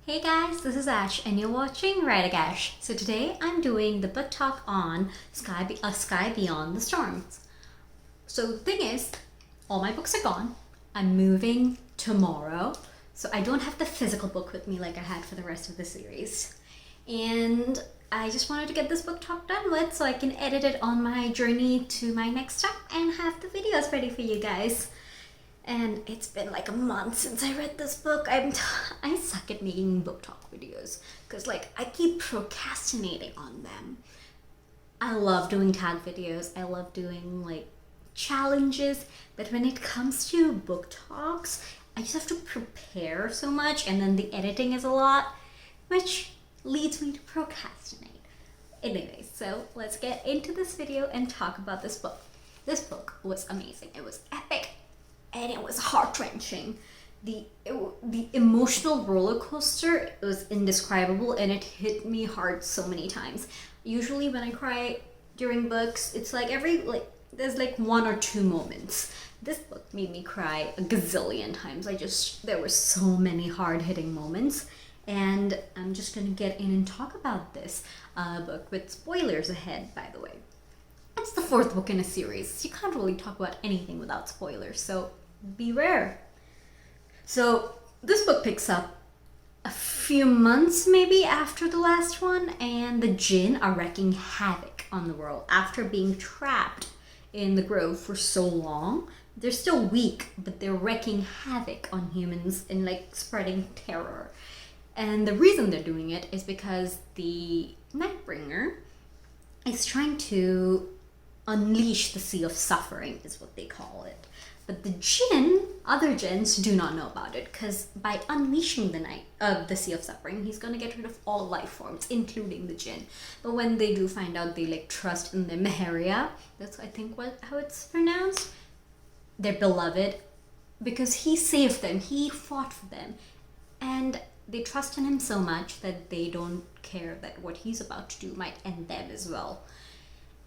Hey guys, this is Ash and you're watching WriterGAsh. So today I'm doing the book talk on A Sky Beyond the Storms. So the thing is, all my books are gone. I'm moving tomorrow, so I don't have the physical book with me like I had for the rest of the series. And I just wanted to get this book talk done with so I can edit it on my journey to my next stop and have the videos ready for you guys. And it's been like a month since I read this book. I suck at making book talk videos because I keep procrastinating on them. I love doing tag videos. I love doing challenges, but when it comes to book talks, I just have to prepare so much, and then the editing is a lot, which leads me to procrastinate. Anyway, so let's get into this video and talk about this book. This book was amazing. It was epic. And it was heart-wrenching. The emotional roller coaster was indescribable, and it hit me hard so many times. Usually when I cry during books, it's there's one or two moments. This book made me cry a gazillion times. There were so many hard-hitting moments, and I'm just gonna get in and talk about this book with spoilers ahead, by the way. It's the fourth book in a series. You can't really talk about anything without spoilers, so beware. So this book picks up a few months maybe after the last one, and the Jinn are wreaking havoc on the world after being trapped in the grove for so long. They're still weak, but they're wreaking havoc on humans and spreading terror. And the reason they're doing it is because the Nightbringer is trying to unleash the Sea of Suffering, is what they call it. But the other jinns do not know about it, because by unleashing the Sea of Suffering, he's going to get rid of all life forms, including the Jinn. But when they do find out, they trust in the Meheria, that's I think how it's pronounced, their beloved, because he saved them, he fought for them, and they trust in him so much that they don't care that what he's about to do might end them as well.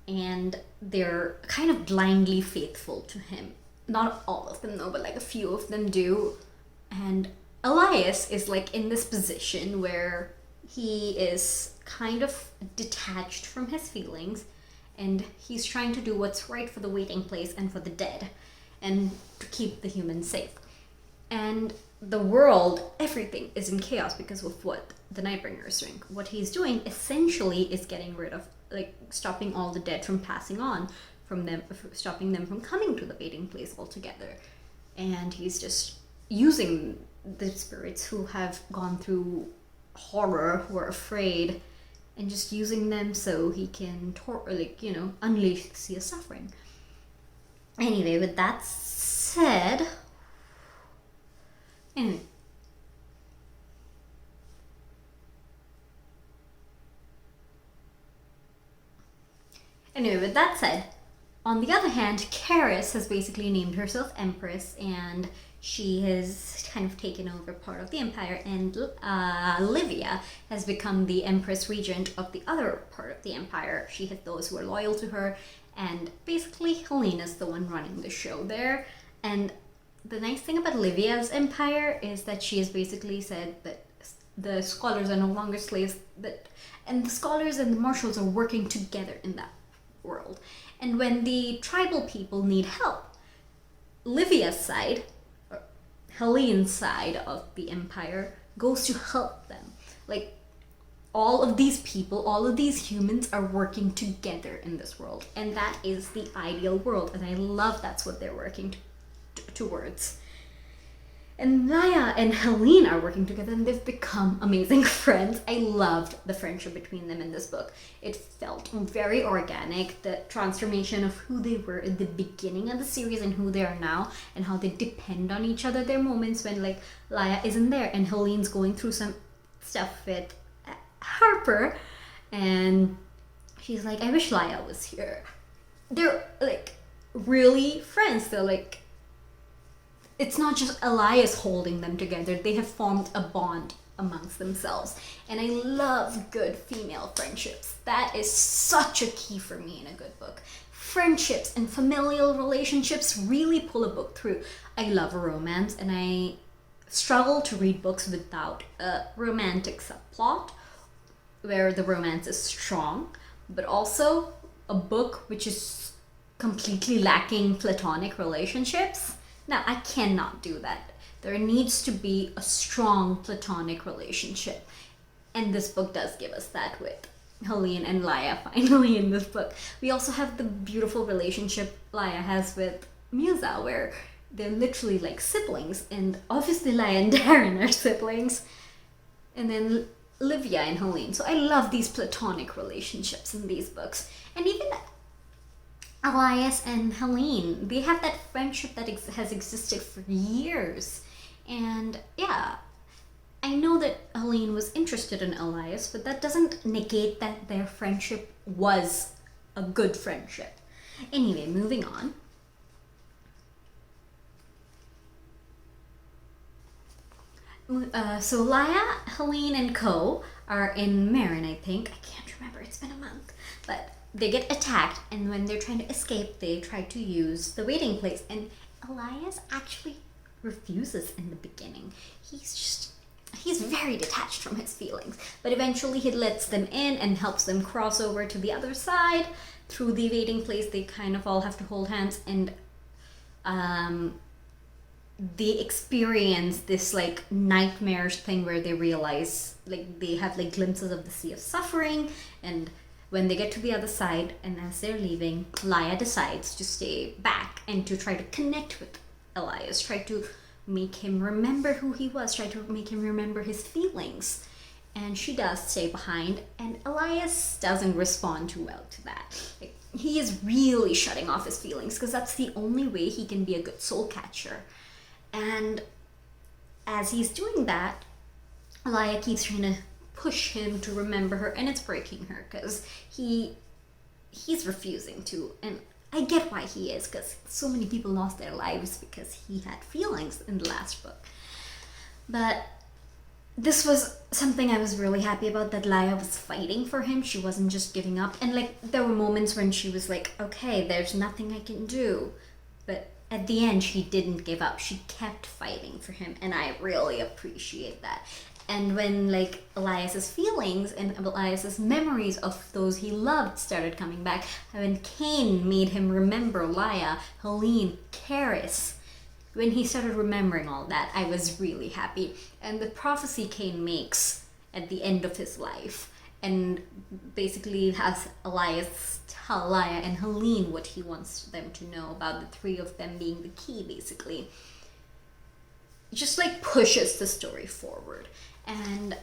And they're kind of blindly faithful to him. Not all of them, though, but a few of them do. And Elias is in this position where he is kind of detached from his feelings, and he's trying to do what's right for the waiting place and for the dead, and to keep the humans safe. And the world, everything is in chaos because of what the Nightbringer is doing. What he's doing essentially is getting rid of, stopping all the dead from passing on from them, stopping them from coming to the waiting place altogether. And he's just using the spirits who have gone through horror, who are afraid, and just using them so he can unleash the Sea of Suffering. Anyway, with that said, Anyway, with that said, on the other hand, Karis has basically named herself Empress, and she has kind of taken over part of the Empire, and Livia has become the Empress Regent of the other part of the Empire. She has those who are loyal to her, and basically Helena's the one running the show there. And the nice thing about Livia's empire is that she has basically said that the scholars are no longer slaves, and the scholars and the marshals are working together in that world. And when the tribal people need help, Livia's side, or Helene's side of the empire, goes to help them. All of these people, all of these humans are working together in this world, and that is the ideal world, and I love that's what they're working towards. And Naya and Helene are working together, and they've become amazing friends. I loved the friendship between them in this book. It felt very organic, the transformation of who they were in the beginning of the series and who they are now, and how they depend on each other. There are moments when Laya isn't there and Helene's going through some stuff with Harper, and she's like, I wish Laya was here. They're really friends. They're it's not just Elias holding them together. They have formed a bond amongst themselves. And I love good female friendships. That is such a key for me in a good book. Friendships and familial relationships really pull a book through. I love romance, and I struggle to read books without a romantic subplot where the romance is strong, but also a book which is completely lacking platonic relationships. Now, I cannot do that. There needs to be a strong platonic relationship. And this book does give us that with Helene and Laia finally in this book. We also have the beautiful relationship Laia has with Musa, where they're literally like siblings, and obviously Laia and Darren are siblings. And then Livia and Helene. So I love these platonic relationships in these books. And even Elias and Helene, they have that friendship that has existed for years. And yeah, I know that Helene was interested in Elias, but that doesn't negate that their friendship was a good friendship. Anyway, moving on. So Laia, Helene, and Co are in Marin, I think. I can't remember, it's been a month. But they get attacked, and when they're trying to escape, they try to use the waiting place. And Elias actually refuses in the beginning. He's very detached from his feelings. But eventually he lets them in and helps them cross over to the other side. Through the waiting place, they kind of all have to hold hands, and they experience this like nightmarish thing where they realize, like, they have like glimpses of the sea of suffering. And when they get to the other side, and as they're leaving, Laia decides to stay back and to try to connect with Elias, try to make him remember who he was, try to make him remember his feelings. And she does stay behind, and Elias doesn't respond too well to that. Like, he is really shutting off his feelings, because that's the only way he can be a good soul catcher. And as he's doing that, Laia keeps trying to push him to remember her, and it's breaking her, because he's refusing to. And I get why he is, because so many people lost their lives because he had feelings in the last book. But this was something I was really happy about, that Laia was fighting for him. She wasn't just giving up. And like, there were moments when she was like, okay, there's nothing I can do. But at the end, she didn't give up. She kept fighting for him, and I really appreciate that. And when like Elias's feelings and Elias's memories of those he loved started coming back, when Cain made him remember Laia, Helene, Karis, when he started remembering all that, I was really happy. And the prophecy Cain makes at the end of his life, and basically has Elias tell Laia and Helene what he wants them to know about the three of them being the key, basically, just like pushes the story forward. And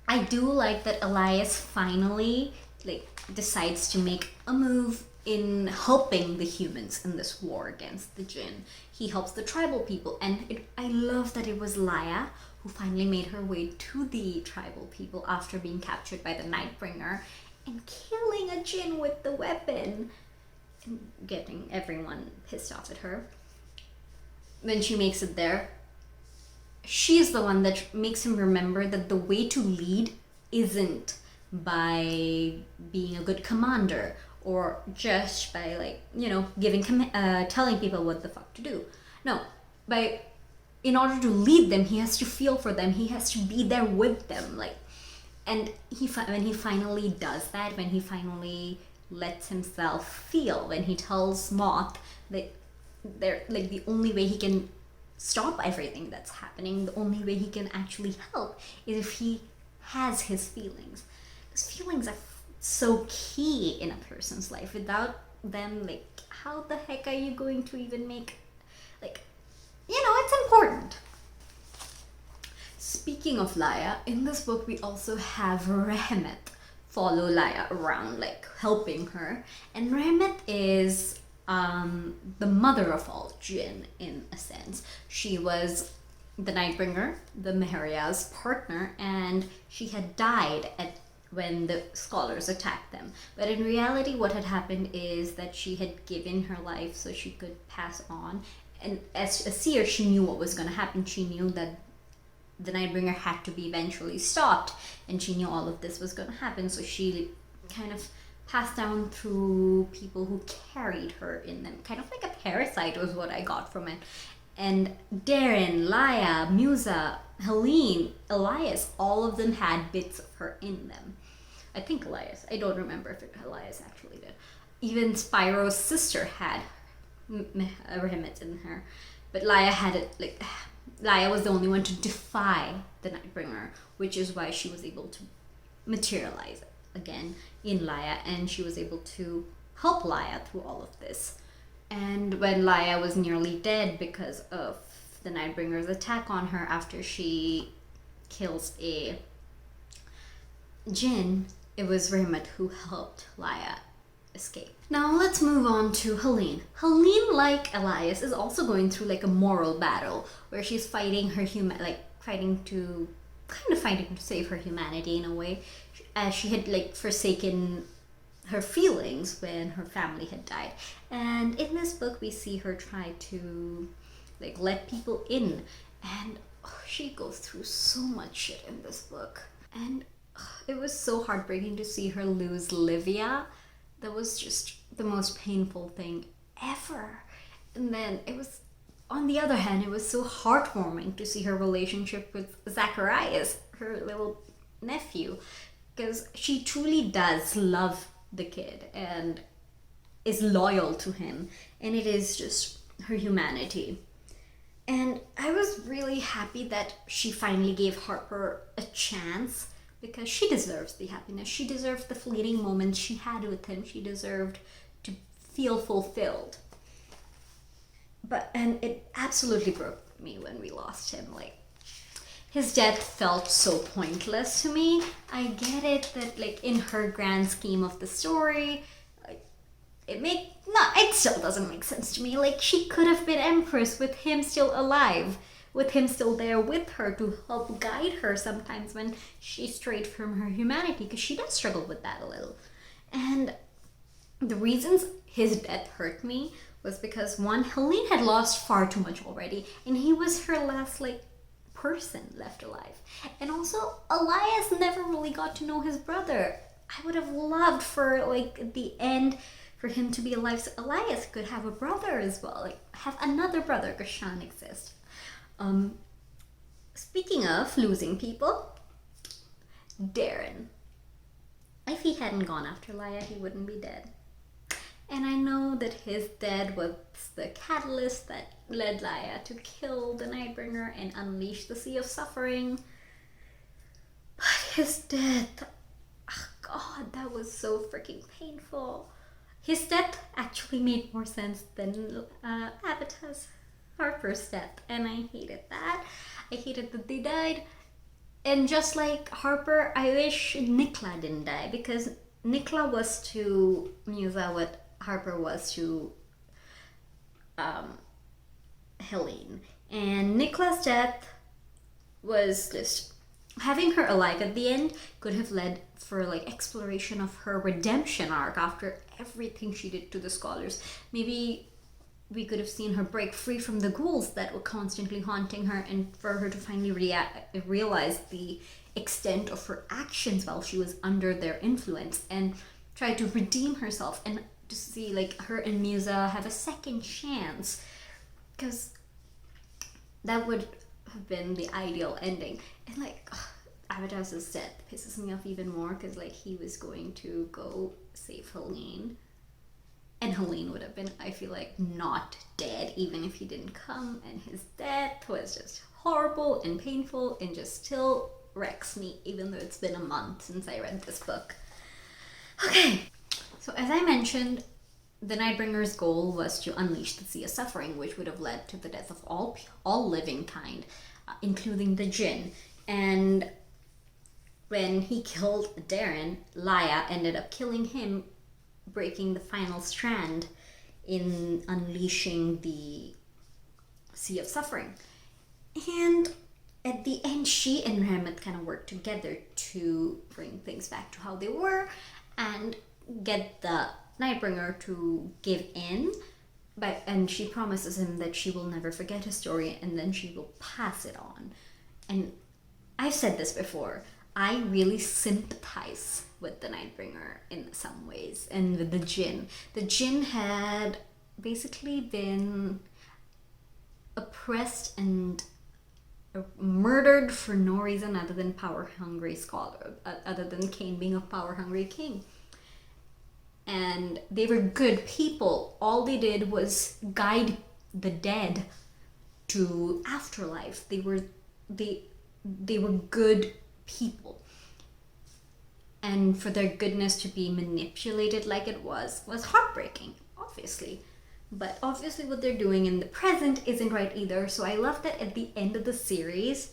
I do like that Elias finally like decides to make a move in helping the humans in this war against the Jinn. He helps the tribal people, and I love that it was Laia who finally made her way to the tribal people after being captured by the Nightbringer and killing a Jinn with the weapon and getting everyone pissed off at her. When she makes it there, she's the one that makes him remember that the way to lead isn't by being a good commander or just by, like, you know, telling people what the fuck to do. No, in order to lead them, he has to feel for them. He has to be there with them, like. And when he finally does that, when he finally lets himself feel, when he tells Moth that they're like the only way he can stop everything that's happening, the only way he can actually help is if he has his feelings. Because feelings are so key in a person's life. Without them, like, how the heck are you going to even make, like, you know, it's important. Speaking of Laia, in this book we also have Rehmet follow Laia around, like, helping her. And Rehmet is the mother of all Jinn, in a sense. She was the Nightbringer, the Meheria's partner, and she had died when the scholars attacked them. But in reality, what had happened is that she had given her life so she could pass on. And as a seer, she knew what was going to happen. She knew that the Nightbringer had to be eventually stopped, and she knew all of this was going to happen. So she kind of passed down through people who carried her in them. Kind of like a parasite was what I got from it. And Darren, Laya, Musa, Helene, Elias, all of them had bits of her in them. I think Elias. I don't remember if Elias actually did. Even Spyro's sister had Remit in her. But Laya had it, like, Laya was the only one to defy the Nightbringer, which is why she was able to materialize again in Laya, and she was able to help Laya through all of this. And when Laya was nearly dead because of the Nightbringer's attack on her after she kills a Jinn, it was Remit who helped Laya escape. Now let's move on to Helene. Helene, like Elias, is also going through like a moral battle where she's fighting her fighting to save her humanity in a way, as she had like forsaken her feelings when her family had died. And in this book we see her try to like let people in, and she goes through so much shit in this book. And it was so heartbreaking to see her lose Livia. That was just the most painful thing ever. And then it was, on the other hand, it was so heartwarming to see her relationship with Zacharias, her little nephew, because she truly does love the kid and is loyal to him, and it is just her humanity. And I was really happy that she finally gave Harper a chance, because she deserves the happiness. She deserved the fleeting moments she had with him. She deserved to feel fulfilled. And it absolutely broke me when we lost him. Like, his death felt so pointless to me. I get it that like in her grand scheme of the story, like it still doesn't make sense to me. Like, she could have been Empress with him still alive, with him still there with her to help guide her sometimes when she strayed from her humanity, because she does struggle with that a little. And the reasons his death hurt me was because, one, Helene had lost far too much already, and he was her last like person left alive. And also, Elias never really got to know his brother. I would have loved for like at the end for him to be alive so Elias could have a brother as well, like have another brother, because Shan exists. Speaking of losing people, Darren. If he hadn't gone after Laya, he wouldn't be dead. And I know that his death was the catalyst that led Laya to kill the Nightbringer and unleash the Sea of Suffering. But his death, oh God, that was so freaking painful. His death actually made more sense than Avatar's Harper's death, and I hated that. I hated that they died. And just like Harper, I wish Nikla didn't die, because Nikla was to Musa what Harper was to Helene. And Nikla's death was just, having her alive at the end could have led for like exploration of her redemption arc after everything she did to the scholars. Maybe we could have seen her break free from the ghouls that were constantly haunting her, and for her to finally realize the extent of her actions while she was under their influence, and try to redeem herself, and to see like her and Musa have a second chance, because that would have been the ideal ending. And like, Avatar's death pisses me off even more, because like he was going to go save Helene, and Helene would have been, I feel like, not dead even if he didn't come, and his death was just horrible and painful and just still wrecks me even though it's been a month since I read this book. Okay, so as I mentioned, the Nightbringer's goal was to unleash the Sea of Suffering, which would have led to the death of all living kind, including the Jinn. And when he killed Darren, Laya ended up killing him, breaking the final strand in unleashing the Sea of Suffering. And at the end, she and Rahmat kind of worked together to bring things back to how they were and get the Nightbringer to give in. And she promises him that she will never forget his story, and then she will pass it on. And I've said this before, I really sympathize with the Nightbringer in some ways, and with the Jinn. The Jinn had basically been oppressed and murdered for no reason other than power-hungry scholar, other than Cain being a power-hungry king. And they were good people. All they did was guide the dead to afterlife. They were good people. And for their goodness to be manipulated like it was heartbreaking, obviously. But obviously what they're doing in the present isn't right either. So I love that at the end of the series,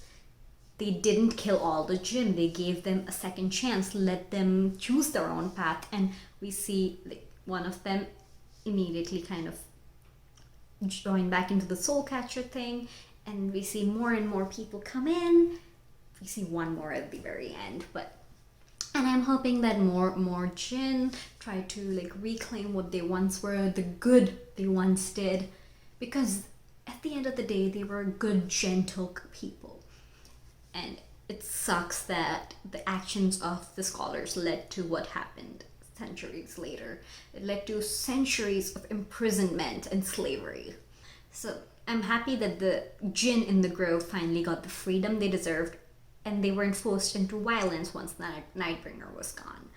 they didn't kill all the jinn. They gave them a second chance, let them choose their own path. And we see like one of them immediately kind of join back into the soul catcher thing. And we see more and more people come in. We see one more at the very end, and I'm hoping that more jinn try to like reclaim what they once were, the good they once did, because at the end of the day they were good, gentle people. And it sucks that the actions of the scholars led to what happened centuries later. It led to centuries of imprisonment and slavery. So I'm happy that the jinn in the grove finally got the freedom they deserved, and they weren't forced into violence once Nightbringer was gone.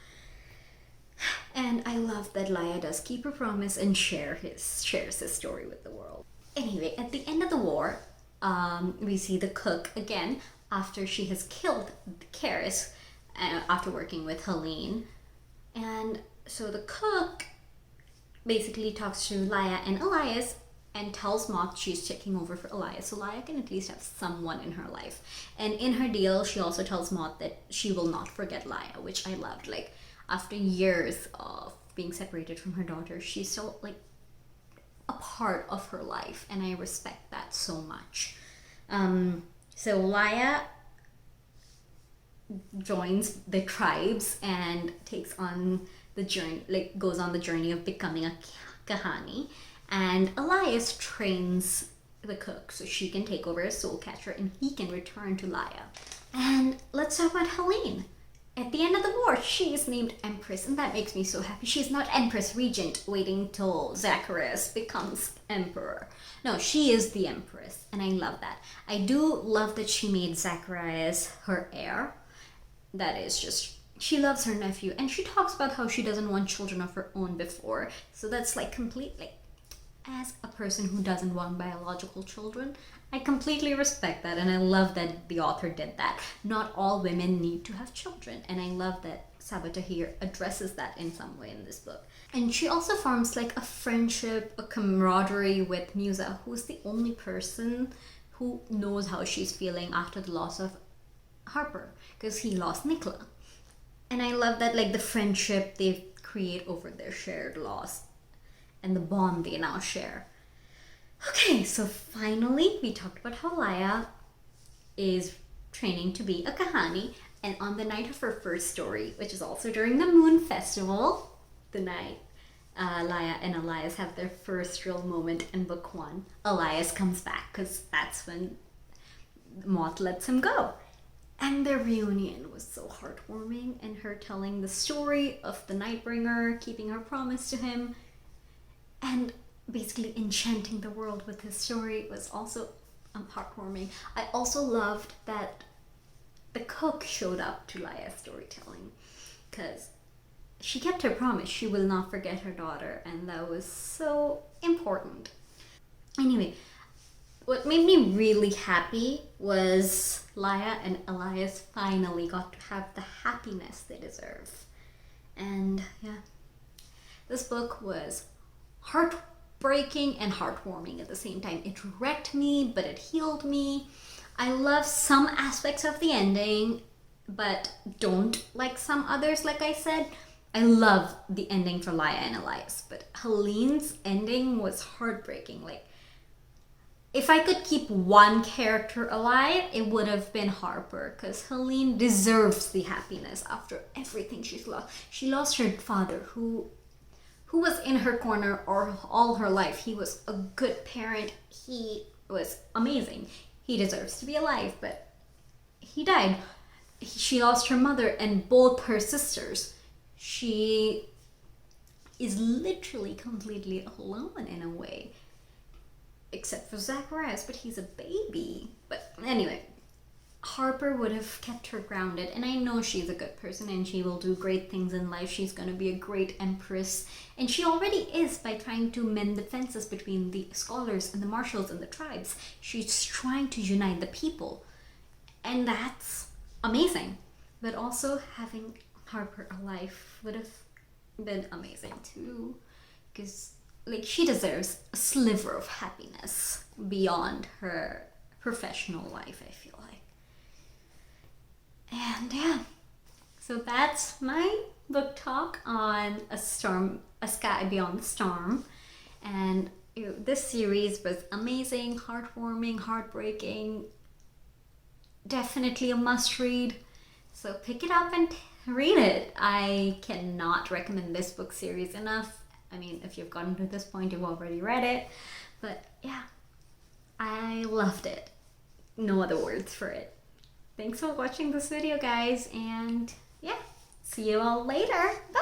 And I love that Laia does keep her promise and shares his story with the world. Anyway, at the end of the war, we see the cook again after she has killed Karis after working with Helene. And so the cook basically talks to Laia and Elias and tells Moth she's taking over for Elias, so Laia can at least have someone in her life. And in her deal, she also tells Moth that she will not forget Laia, which I loved. Like, after years of being separated from her daughter, she's still like a part of her life, and I respect that so much. So Laia joins the tribes and takes on the journey, like goes on the journey of becoming a Kahani. And Elias trains the cook so she can take over as soul catcher and he can return to Laia. And let's talk about Helene. At the end of the war, she is named Empress, and that makes me so happy. She's not Empress Regent waiting till Zacharias becomes Emperor. No, she is the Empress, and I love that. I do love that she made Zacharias her heir. That is just, she loves her nephew, and she talks about how she doesn't want children of her own before. So that's like completely, as a person who doesn't want biological children, I completely respect that, and I love that the author did that. Not all women need to have children, and I love that Sabaa Tahir addresses that in some way in this book. And she also forms like a friendship, a camaraderie with Musa, who's the only person who knows how she's feeling after the loss of Harper, because he lost Nicola. And I love that, like, the friendship they create over their shared loss and the bond they now share. Okay, so finally we talked about how Laia is training to be a Kahani, and on the night of her first story, which is also during the Moon Festival, the night Laia and Elias have their first real moment in book 1, Elias comes back because that's when Moth lets him go. And their reunion was so heartwarming, and her telling the story of the Nightbringer, keeping her promise to him, and basically enchanting the world with his story was also heartwarming. I also loved that the cook showed up to Laia's storytelling, because she kept her promise. She will not forget her daughter, and that was so important. Anyway, what made me really happy was Laia and Elias finally got to have the happiness they deserve. And yeah, this book was heartbreaking and heartwarming at the same time. It wrecked me, but it healed me. I love some aspects of the ending, but don't like some others, like I said. I love the ending for Laia and Elias, but Helene's ending was heartbreaking. Like, if I could keep one character alive, it would have been Harper, because Helene deserves the happiness after everything she's lost. She lost her father, who was in her corner all her life. He was a good parent. He was amazing. He deserves to be alive, but he died. She lost her mother and both her sisters. She is literally completely alone in a way. except for Zacharias, but he's a baby. But anyway, Harper would have kept her grounded, and I know she's a good person and she will do great things in life. She's going to be a great empress, and she already is by trying to mend the fences between the scholars and the marshals and the tribes. She's trying to unite the people, and that's amazing. But also having Harper alive would have been amazing too, because like she deserves a sliver of happiness beyond her professional life, I feel like. And yeah, so that's my book talk on A Sky Beyond the Storm. And this series was amazing, heartwarming, heartbreaking, definitely a must read. So pick it up and read it. I cannot recommend this book series enough. I mean, if you've gotten to this point, you've already read it. But yeah, I loved it. No other words for it. Thanks for watching this video, guys, and yeah, see you all later. Bye!